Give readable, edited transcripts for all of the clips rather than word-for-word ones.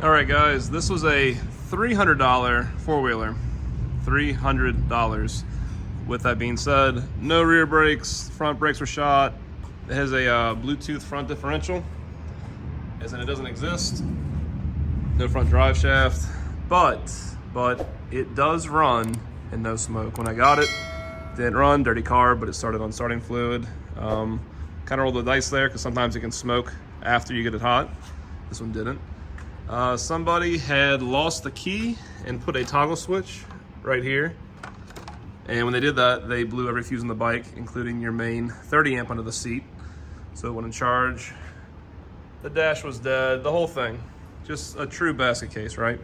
All right, guys, this was a $300 four-wheeler. $300. With that being said, no rear brakes, front brakes were shot. It has a Bluetooth front differential, as in it doesn't exist. No front drive shaft, but it does run and no smoke. When I got it, didn't run, dirty carb, but it started on starting fluid. Kind of rolled the dice there because sometimes it can smoke after you get it hot. This one didn't. Somebody had lost the key and put a toggle switch right here. And when they did that, they blew every fuse on the bike, including your main 30 amp under the seat. So it went in charge. The dash was dead, the whole thing. Just a true basket case, right?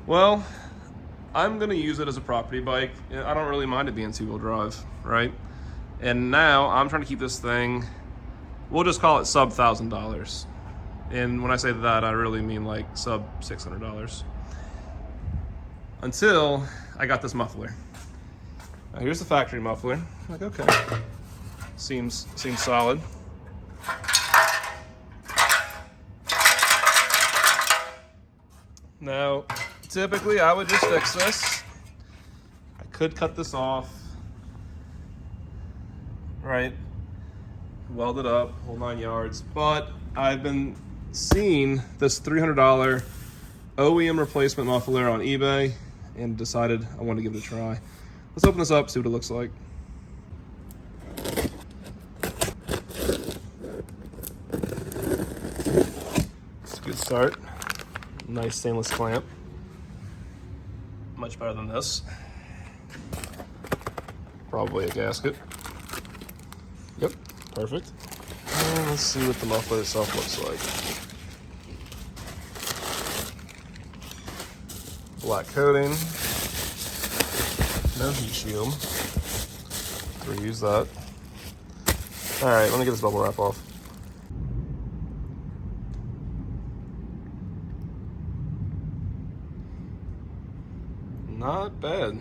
Well, I'm gonna use it as a property bike. I don't really mind it being two-wheel drive, right? And now I'm trying to keep this thing, we'll just call it sub $1,000. And when I say that, I really mean like sub $600. Until I got this muffler. Now here's the factory muffler. I'm like, okay, seems solid. Now, typically I would just fix this. I could cut this off, right? Weld it up, whole 9 yards, but I've been seeing this $300 OEM replacement muffler on eBay and decided I want to give it a try. Let's open this up, see what it looks like. It's a good start. Nice stainless clamp. Much better than this. Probably a gasket. Yep, perfect. And let's see what the muffler itself looks like. Black coating. No heat shield. Reuse that. All right, let me get this bubble wrap off. Not bad.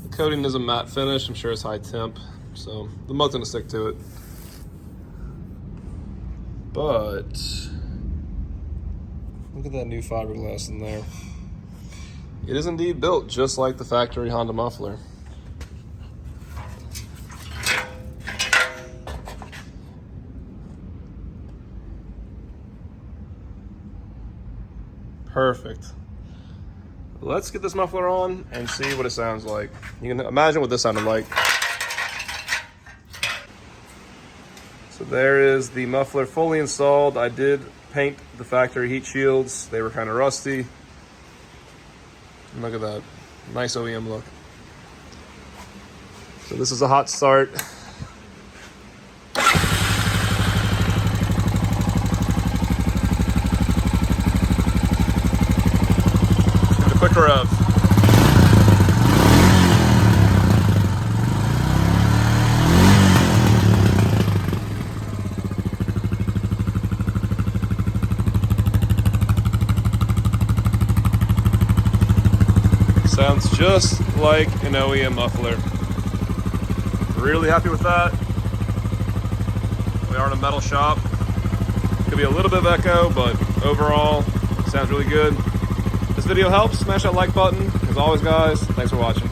The coating is a matte finish. I'm sure it's high temp, so the mud's gonna stick to it. But look at that new fiberglass in there. It is indeed built just like the factory Honda muffler. Perfect. Let's get this muffler on and see what it sounds like. You can imagine what this sounded like. So there is the muffler fully installed. I did paint the factory heat shields. They were kind of rusty. And look at that, nice OEM look. So this is a hot start. A quick rev. Sounds just like an OEM muffler. Really happy with that. We are in a metal shop. Could be a little bit of echo, but overall, sounds really good. If this video helps, smash that like button. As always, guys, thanks for watching.